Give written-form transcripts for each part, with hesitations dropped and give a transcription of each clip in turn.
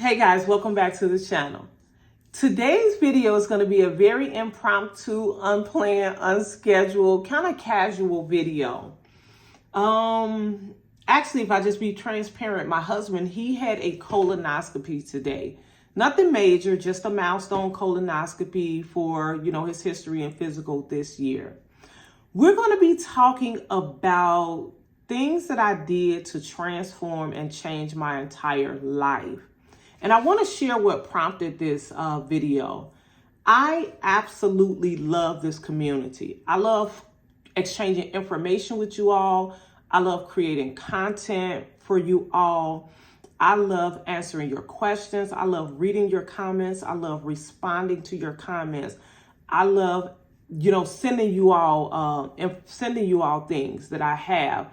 Hey guys, welcome back to the channel. Today's video is going to be a very impromptu, unplanned, unscheduled, kind of casual video. Actually, if I just be transparent, my husband, he had a colonoscopy today. Nothing major, just a milestone colonoscopy for, his history and physical this year. We're going to be talking about things that I did to transform and change my entire life. And I want to share what prompted this video. I absolutely love this community. I love exchanging information with you all. I love creating content for you all. I love answering your questions. I love reading your comments. I love responding to your comments. I love, sending you all things that I have.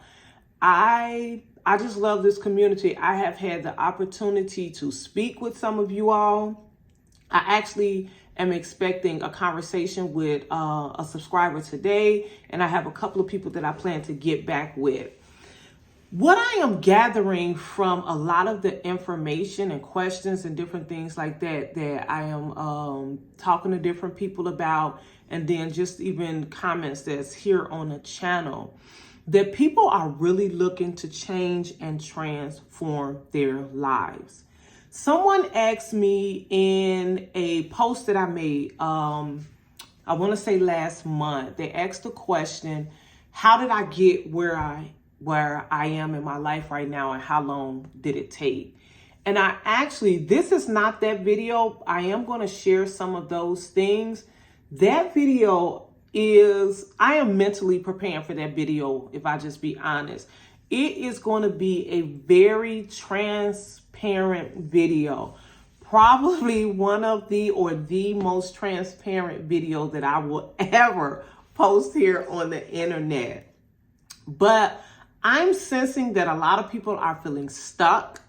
I just love this community. I have had the opportunity to speak with some of you all. I actually am expecting a conversation with a subscriber today, and I have a couple of people that I plan to get back with. What I am gathering from a lot of the information and questions and different things like that I am talking to different people about, and then just even comments that's here on the channel, that people are really looking to change and transform their lives. Someone asked me in a post that I made, I want to say last month, they asked the question, how did I get where I am in my life right now, and how long did it take? And this is not that video. I am going to share some of those things. That video I am mentally preparing for that video, if I just be honest. It is going to be a very transparent video. Probably one of the most transparent video that I will ever post here on the internet. But I'm sensing that a lot of people are feeling stuck,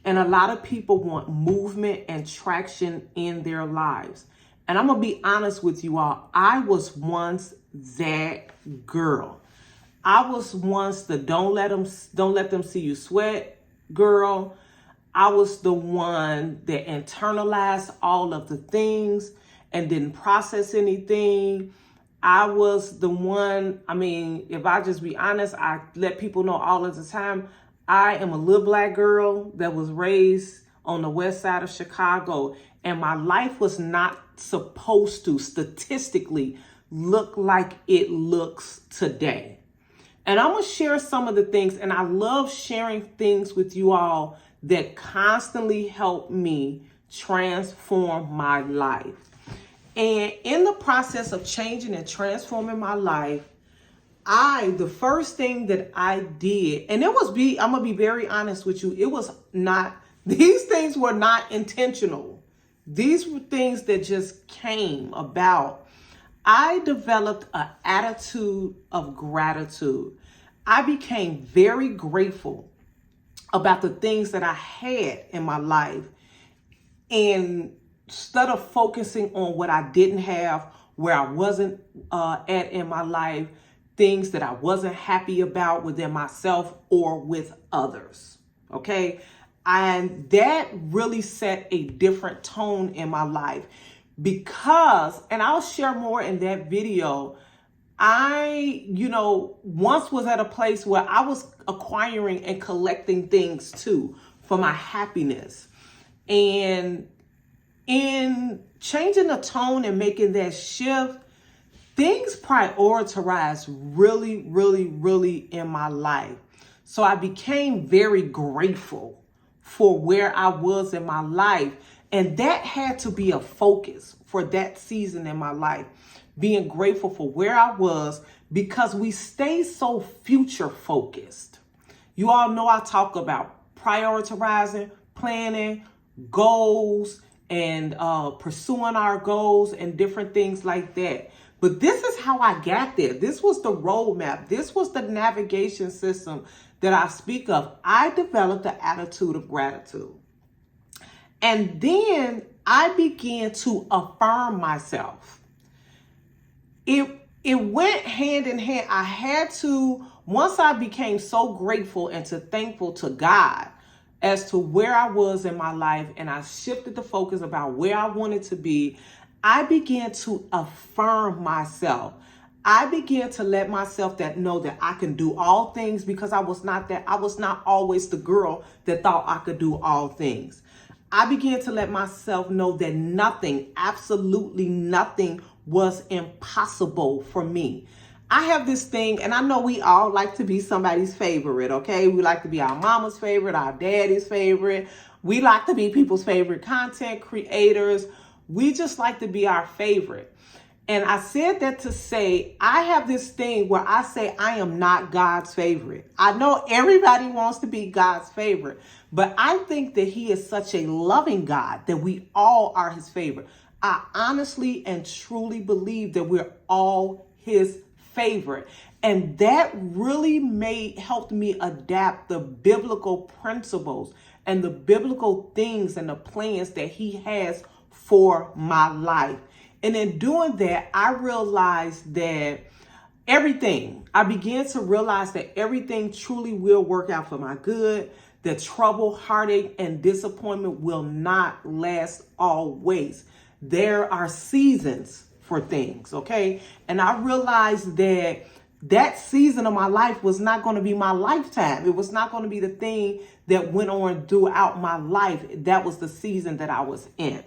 and a lot of people want movement and traction in their lives. And I'm going to be honest with you all. I was once that girl. I was once the don't let them see you sweat girl. I was the one that internalized all of the things and didn't process anything. I was the one, if I just be honest, I let people know all of the time, I am a little black girl that was raised on the west side of Chicago, and my life was not supposed to statistically look like it looks today. And I'm going to share some of the things, and I love sharing things with you all that constantly help me transform my life. And in the process of changing and transforming my life, the first thing that I did, and I'm going to be very honest with you, these things were not intentional. These were things that just came about. I developed an attitude of gratitude. I became very grateful about the things that I had in my life. And instead of focusing on what I didn't have, where I wasn't at in my life, things that I wasn't happy about within myself or with others. Okay? And that really set a different tone in my life because, and I'll share more in that video, I, once was at a place where I was acquiring and collecting things too for my happiness. And in changing the tone and making that shift, things prioritized really, really, really in my life. So I became very grateful for where I was in my life. And that had to be a focus for that season in my life, being grateful for where I was, because we stay so future focused. You all know I talk about prioritizing, planning, goals, and pursuing our goals and different things like that. But this is how I got there. This was the roadmap. This was the navigation system that I speak of. I developed an attitude of gratitude. And then I began to affirm myself. It went hand in hand. I had to, once I became so grateful and thankful to God as to where I was in my life, and I shifted the focus about where I wanted to be, I began to affirm myself. I began to let myself know that I can do all things, because I was not always the girl that thought I could do all things. I began to let myself know that nothing, absolutely nothing, was impossible for me. I have this thing, and I know we all like to be somebody's favorite, okay? We like to be our mama's favorite, our daddy's favorite. We like to be people's favorite content creators. We just like to be our favorite. And I said that to say, I have this thing where I say I am not God's favorite. I know everybody wants to be God's favorite, but I think that he is such a loving God that we all are his favorite. I honestly and truly believe that we're all his favorite. And that really helped me adapt the biblical principles and the biblical things and the plans that he has for my life. And in doing that, I realized that I began to realize that everything truly will work out for my good. That trouble, heartache, and disappointment will not last always. There are seasons for things, okay? And I realized that season of my life was not going to be my lifetime. It was not going to be the thing that went on throughout my life. That was the season that I was in.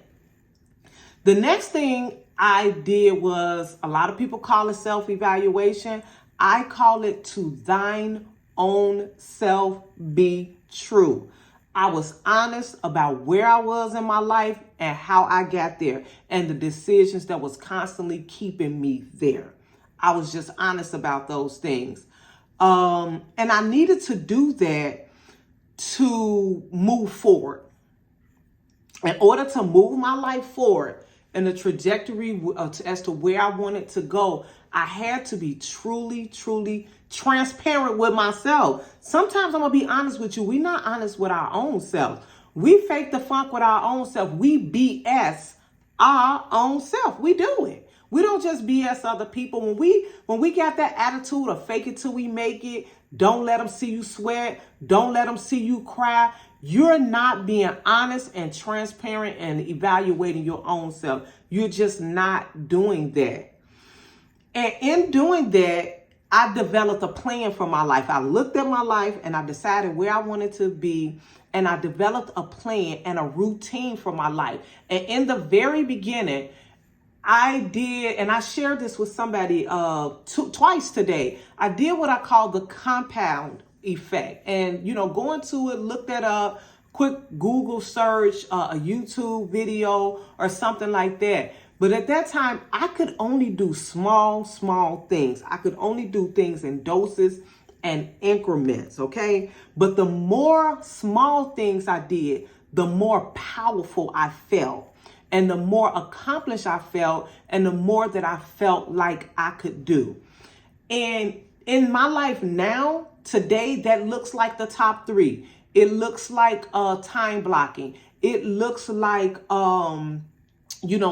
The next thing I did was, a lot of people call it self-evaluation. I call it to thine own self be true. I was honest about where I was in my life and how I got there, and the decisions that was constantly keeping me there. I was just honest about those things. And I needed to do that to move forward. In order to move my life forward and the trajectory as to where I wanted to go, I had to be truly, truly transparent with myself. Sometimes I'm going to be honest with you. We're not honest with our own self. We fake the funk with our own self. We BS our own self. We do it. We don't just BS other people. When we got that attitude of fake it till we make it, don't let them see you sweat, don't let them see you cry, you're not being honest and transparent and evaluating your own self. You're just not doing that. And in doing that, I developed a plan for my life. I looked at my life and I decided where I wanted to be. And I developed a plan and a routine for my life. And in the very beginning, I did, and I shared this with somebody twice today. I did what I call the compound effect. And, going to it, look that up, quick Google search, a YouTube video or something like that. But at that time, I could only do small things. I could only do things in doses and increments, okay? But the more small things I did, the more powerful I felt, and the more accomplished I felt, and the more that I felt like I could do. And in my life now, today, that looks like the top 3. It looks like time blocking. It looks like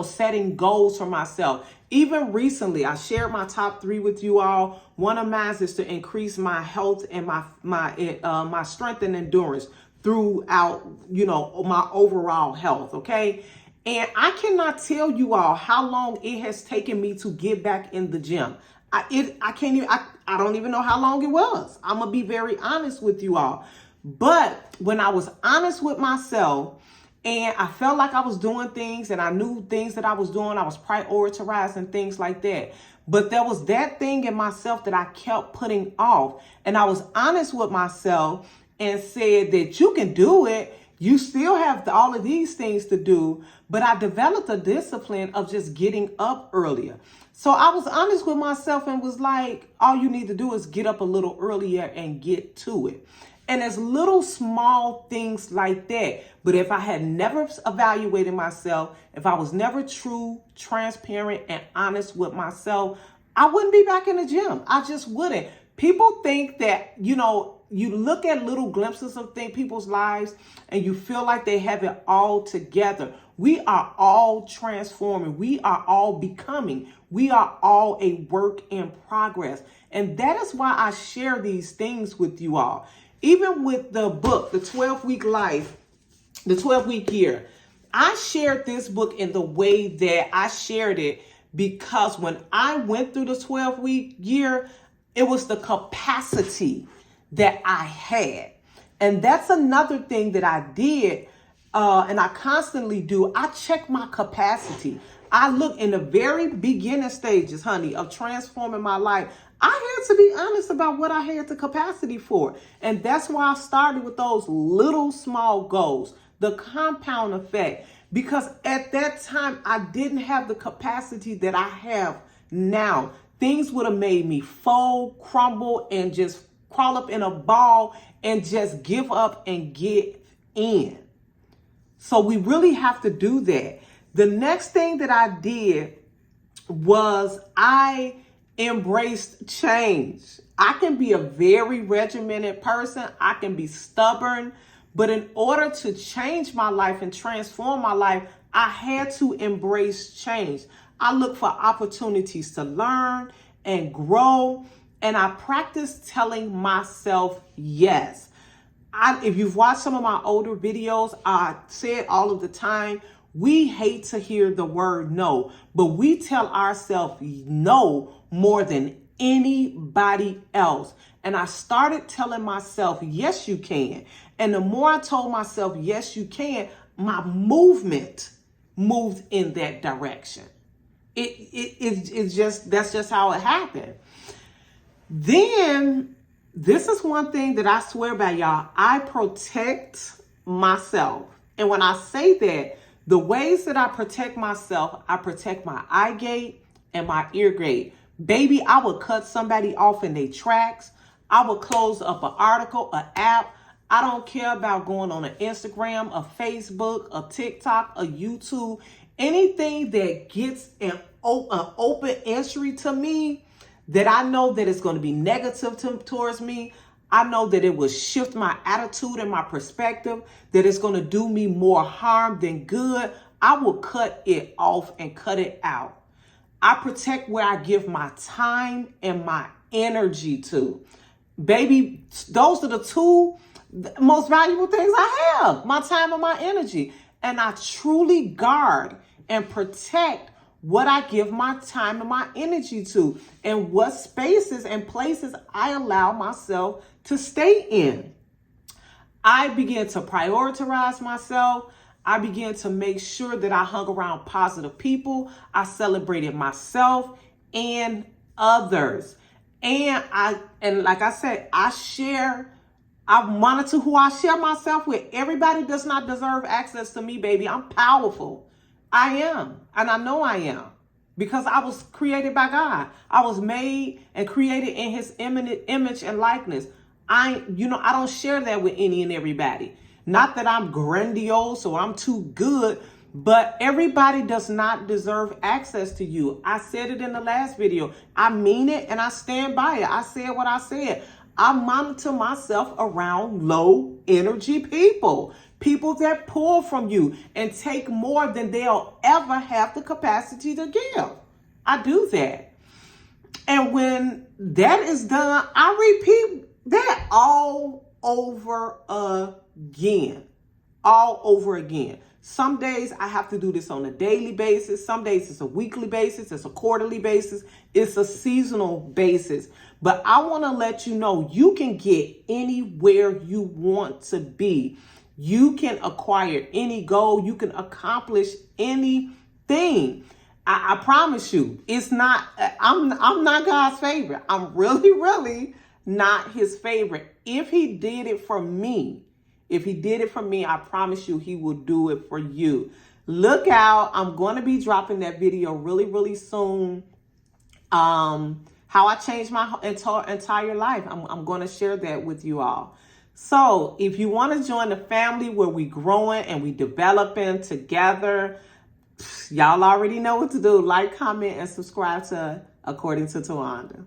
setting goals for myself. Even recently, I shared my top 3 with you all. One of mine is to increase my health and my strength and endurance throughout, my overall health. Okay. And I cannot tell you all how long it has taken me to get back in the gym. I don't even know how long it was. I'm going to be very honest with you all. But when I was honest with myself, and I felt like I was doing things and I knew things that I was doing, I was prioritizing things like that. But there was that thing in myself that I kept putting off. And I was honest with myself and said that you can do it. You still have all of these things to do. But I developed a discipline of just getting up earlier. So I was honest with myself and was like, all you need to do is get up a little earlier and get to it. And it's little small things like that. But if I had never evaluated myself, if I was never true, transparent, and honest with myself, I wouldn't be back in the gym. I just wouldn't. People think that, you look at little glimpses of people's lives and you feel like they have it all together. We are all transforming. We are all becoming. We are all a work in progress. And that is why I share these things with you all. Even with the book, The 12-Week Life, The 12-Week Year, I shared this book in the way that I shared it because when I went through the 12-week year, it was the capacity that I had. And that's another thing that I did, and I constantly do. I check my capacity. I look in the very beginning stages, honey, of transforming my life. I had to be honest about what I had the capacity for. And that's why I started with those little small goals, the compound effect. Because at that time, I didn't have the capacity that I have now. Things would have made me fold, crumble, and just crawl up in a ball and just give up and get in. So we really have to do that. The next thing that I did was I embraced change. I can be a very regimented person. I can be stubborn. But in order to change my life and transform my life, I had to embrace change. I look for opportunities to learn and grow. And I practice telling myself yes. If you've watched some of my older videos, I say it all of the time. We hate to hear the word no, but we tell ourselves no more than anybody else. And I started telling myself, yes, you can. And the more I told myself, yes, you can, my movement moved in that direction. That's just how it happened. Then this is one thing that I swear by, y'all. I protect myself. And when I say that, the ways that I protect myself, I protect my eye gate and my ear gate. Baby, I would cut somebody off in their tracks. I would close up an article, an app. I don't care about going on an Instagram, a Facebook, a TikTok, a YouTube. Anything that gets an open entry to me that I know that is going to be negative towards me, I know that it will shift my attitude and my perspective, that it's going to do me more harm than good. I will cut it off and cut it out. I protect where I give my time and my energy to. Baby, those are the two most valuable things I have, my time and my energy. And I truly guard and protect what I give my time and my energy to, and what spaces and places I allow myself to stay in. I began to prioritize myself. I began to make sure that I hung around positive people. I celebrated myself and others. And like I said, I monitor who I share myself with. Everybody does not deserve access to me, baby. I'm powerful. I am. And I know I am. Because I was created by God. I was made and created in his image and likeness. I don't share that with any and everybody. Not that I'm grandiose or I'm too good, but everybody does not deserve access to you. I said it in the last video. I mean it and I stand by it. I said what I said. I monitor myself around low energy people that pull from you and take more than they'll ever have the capacity to give. I do that. And when that is done, I repeat that all over again. Some days I have to do this on a daily basis. Some days it's a weekly basis. It's a quarterly basis. It's a seasonal basis. But I want to let you know you can get anywhere you want to be. You can acquire any goal. You can accomplish anything. I promise you, it's not, I'm not God's favorite. I'm really, really not his favorite. If he did it for me, I promise you he will do it for you. Look out. I'm going to be dropping that video really, really soon. How I changed my entire life. I'm going to share that with you all. So if you want to join the family where we growing and we developing together, y'all already know what to do. Like, comment, and subscribe to According to Tawanda.